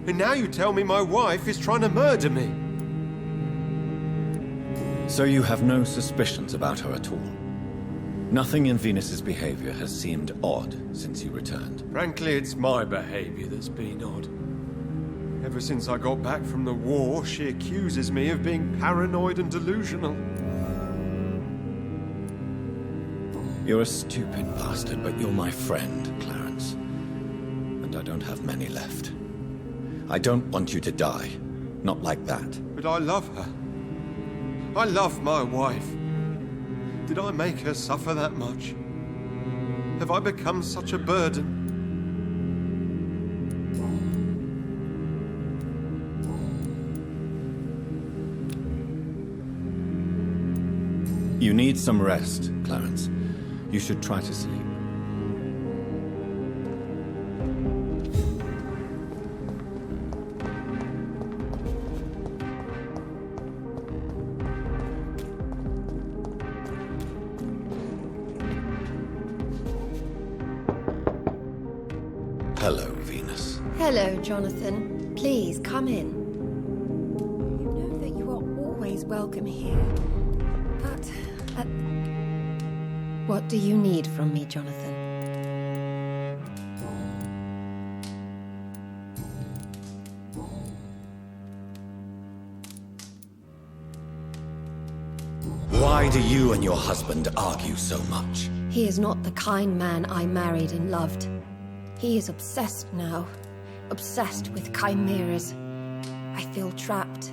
and now you tell me my wife is trying to murder me. So you have no suspicions about her at all? Nothing in Venus's behavior has seemed odd since you returned? Frankly, it's my behavior that's been odd. Ever since I got back from the war, she accuses me of being paranoid and delusional. You're a stupid bastard, but you're my friend, Clarence. And I don't have many left. I don't want you to die. Not like that. But I love her. I love my wife. Did I make her suffer that much? Have I become such a burden? You need some rest, Clarence. You should try to sleep. Hello, Venus. Hello, Jonathan. Please, come in. You know that you are always welcome here. But, what do you need from me, Jonathan? Why do you and your husband argue so much? He is not the kind man I married and loved. He is obsessed now. Obsessed with chimeras. I feel trapped.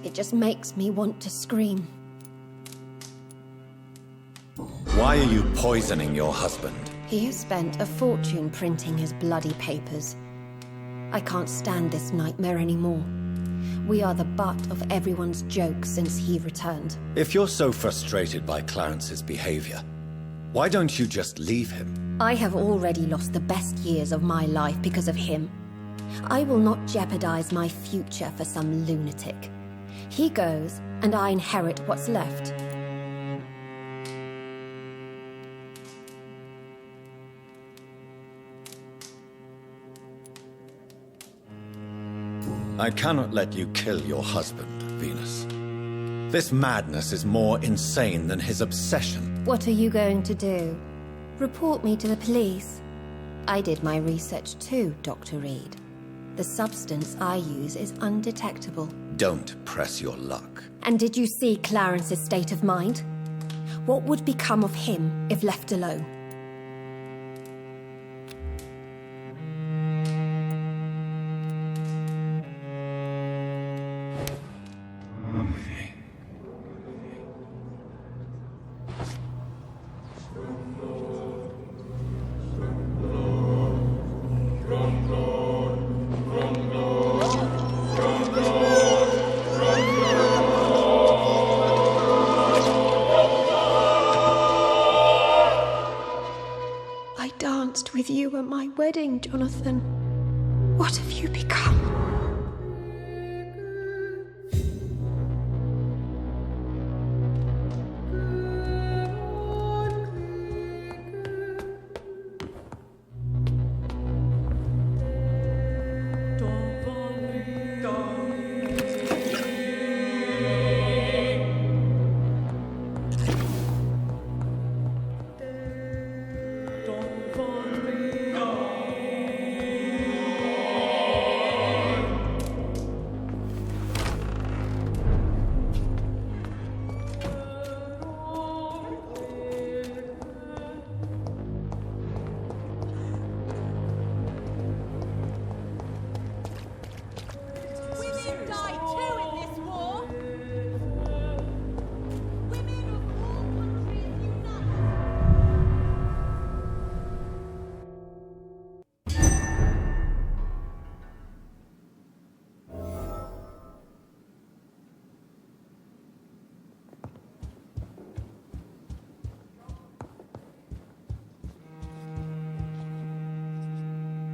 It just makes me want to scream. Why are you poisoning your husband? He has spent a fortune printing his bloody papers. I can't stand this nightmare anymore. We are the butt of everyone's jokes since he returned. If you're so frustrated by Clarence's behavior, why don't you just leave him? I have already lost the best years of my life because of him. I will not jeopardize my future for some lunatic. He goes, and I inherit what's left. I cannot let you kill your husband, Venus. This madness is more insane than his obsession. What are you going to do? Report me to the police? I did my research too, Dr. Reid. The substance I use is undetectable. Don't press your luck. And did you see Clarence's state of mind? What would become of him if left alone? With you at my wedding, Jonathan. What have you become?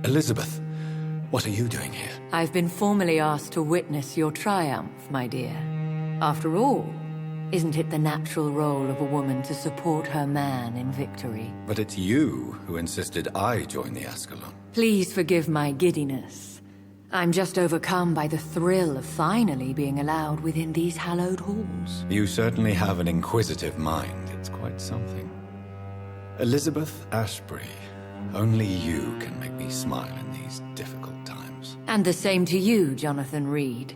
Elizabeth, what are you doing here? I've been formally asked to witness your triumph, my dear. After all, isn't it the natural role of a woman to support her man in victory? But it's you who insisted I join the Ascalon. Please forgive my giddiness. I'm just overcome by the thrill of finally being allowed within these hallowed halls. You certainly have an inquisitive mind. It's quite something. Elizabeth Ashbury, only you can make me smile in these difficult times. And the same to you, Jonathan Reid.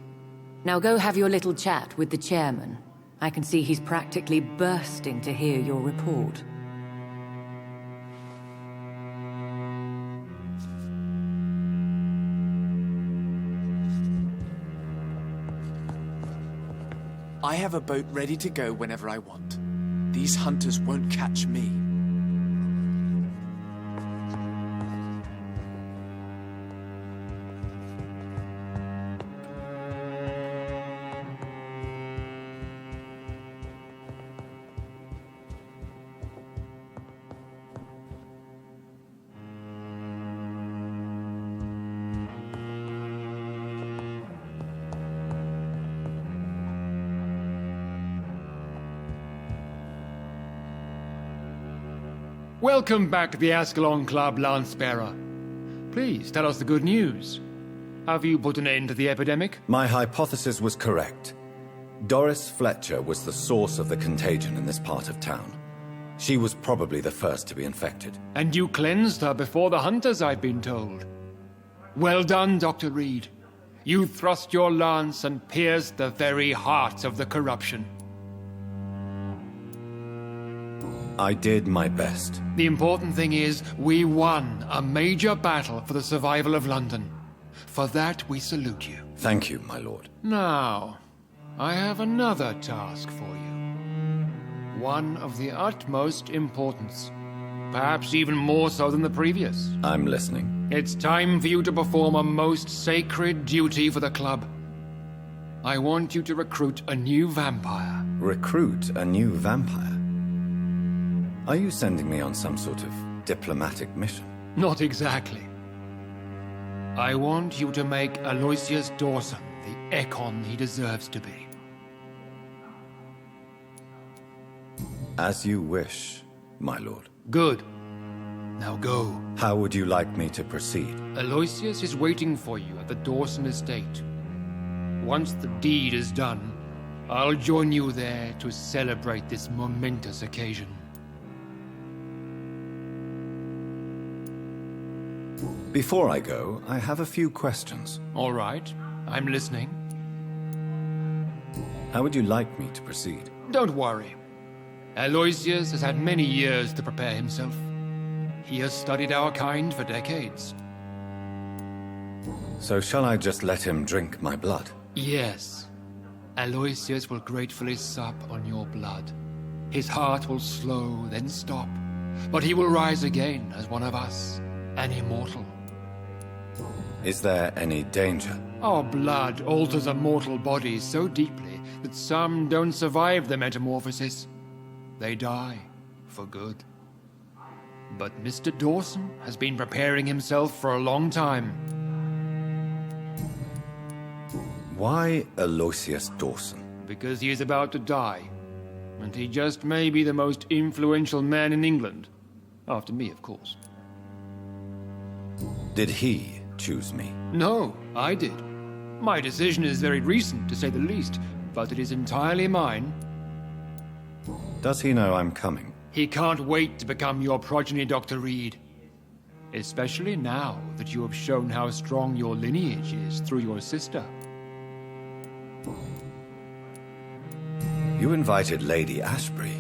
Now go have your little chat with the chairman. I can see he's practically bursting to hear your report. I have a boat ready to go whenever I want. These hunters won't catch me. Welcome back to the Ascalon Club, Lancebearer. Please, tell us the good news. Have you put an end to the epidemic? My hypothesis was correct. Doris Fletcher was the source of the contagion in this part of town. She was probably the first to be infected. And you cleansed her before the hunters, I've been told. Well done, Dr. Reid. You thrust your lance and pierced the very heart of the corruption. I did my best. The important thing is, we won a major battle for the survival of London. For that, we salute you. Thank you, my lord. Now, I have another task for you. One of the utmost importance. Perhaps even more so than the previous. I'm listening. It's time for you to perform a most sacred duty for the club. I want you to recruit a new vampire. Recruit a new vampire? Are you sending me on some sort of diplomatic mission? Not exactly. I want you to make Aloysius Dawson the Ekon he deserves to be. As you wish, my lord. Good. Now go. How would you like me to proceed? Aloysius is waiting for you at the Dawson estate. Once the deed is done, I'll join you there to celebrate this momentous occasion. Before I go, I have a few questions. All right, I'm listening. How would you like me to proceed? Don't worry. Aloysius has had many years to prepare himself. He has studied our kind for decades. So shall I just let him drink my blood? Yes. Aloysius will gratefully sup on your blood. His heart will slow, then stop. But he will rise again as one of us, an immortal. Is there any danger? Our blood alters a mortal body so deeply that some don't survive the metamorphosis. They die for good. But Mr. Dawson has been preparing himself for a long time. Why Aloysius Dawson? Because he is about to die. And he just may be the most influential man in England. After me, of course. Did he choose me? No, I did. My decision is very recent, to say the least, but it is entirely mine. Does he know I'm coming? He can't wait to become your progeny, Dr. Reid. Especially now that you have shown how strong your lineage is through your sister. You invited Lady Ashbury.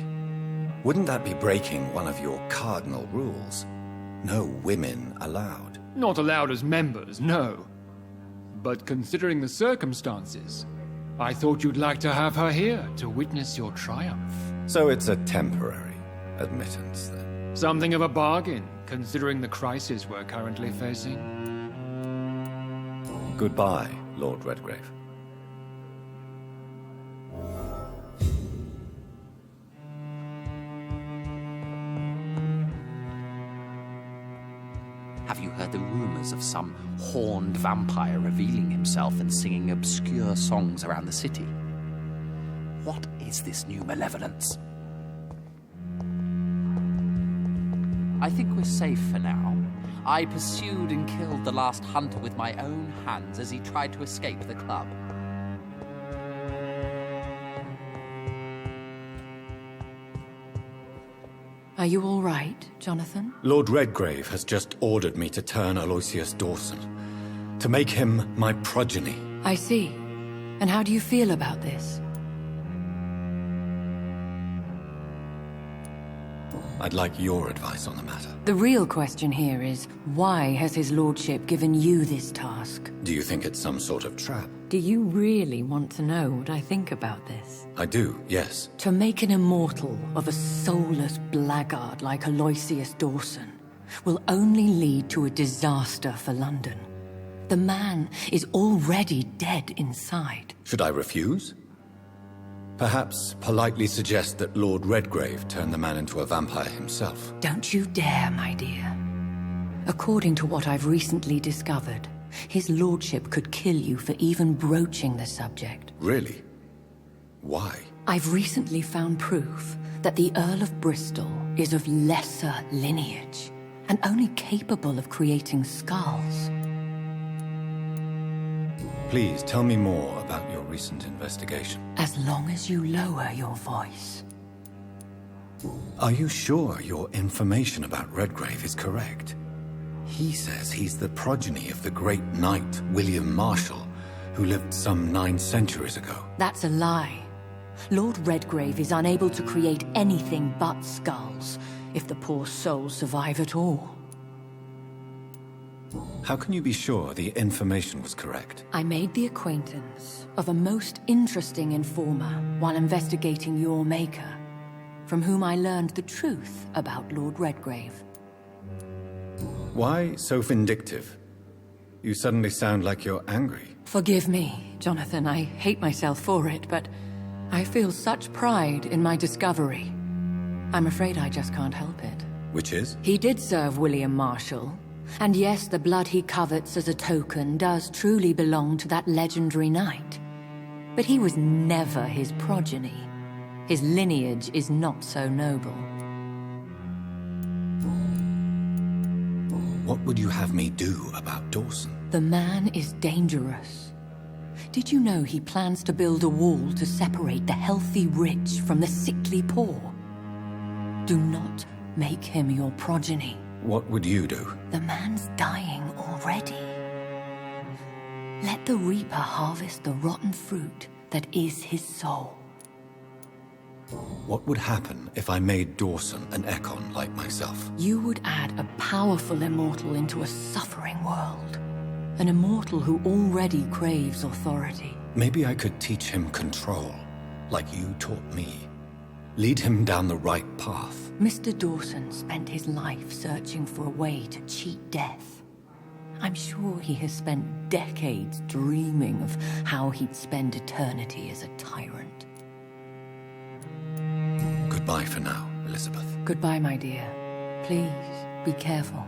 Wouldn't that be breaking one of your cardinal rules? No women allowed. Not allowed as members, no. But considering the circumstances, I thought you'd like to have her here to witness your triumph. So it's a temporary admittance, then? Something of a bargain, considering the crisis we're currently facing. Goodbye, Lord Redgrave. Have you heard the rumors of some horned vampire revealing himself and singing obscure songs around the city. What is this new malevolence? I think we're safe for now. I pursued and killed the last hunter with my own hands as he tried to escape the club. Are you all right, Jonathan? Lord Redgrave has just ordered me to turn Aloysius Dawson, to make him my progeny. I see. And how do you feel about this? I'd like your advice on the matter. The real question here is, why has his lordship given you this task? Do you think it's some sort of trap? Do you really want to know what I think about this? I do, yes. To make an immortal of a soulless blackguard like Aloysius Dawson will only lead to a disaster for London. The man is already dead inside. Should I refuse? Perhaps politely suggest that Lord Redgrave turn the man into a vampire himself. Don't you dare, my dear. According to what I've recently discovered, his lordship could kill you for even broaching the subject. Really? Why? I've recently found proof that the Earl of Bristol is of lesser lineage and only capable of creating skals. Please tell me more about your recent investigation. As long as you lower your voice. Are you sure your information about Redgrave is correct? He says he's the progeny of the great knight William Marshall, who lived some 9 centuries ago. That's a lie. Lord Redgrave is unable to create anything but skals, if the poor souls survive at all. How can you be sure the information was correct? I made the acquaintance of a most interesting informer while investigating your maker, from whom I learned the truth about Lord Redgrave. Why so vindictive? You suddenly sound like you're angry. Forgive me, Jonathan. I hate myself for it, but I feel such pride in my discovery. I'm afraid I just can't help it. Which is? He did serve William Marshall. And yes, the blood he covets as a token does truly belong to that legendary knight. But he was never his progeny. His lineage is not so noble. What would you have me do about Dawson? The man is dangerous. Did you know he plans to build a wall to separate the healthy rich from the sickly poor? Do not make him your progeny. What would you do? The man's dying already. Let the reaper harvest the rotten fruit that is his soul. What would happen if I made Dawson an Ekon like myself? You would add a powerful immortal into a suffering world. An immortal who already craves authority. Maybe I could teach him control, like you taught me. Lead him down the right path. Mr. Dawson spent his life searching for a way to cheat death. I'm sure he has spent decades dreaming of how he'd spend eternity as a tyrant. Goodbye for now, Elizabeth. Goodbye, my dear. Please, be careful.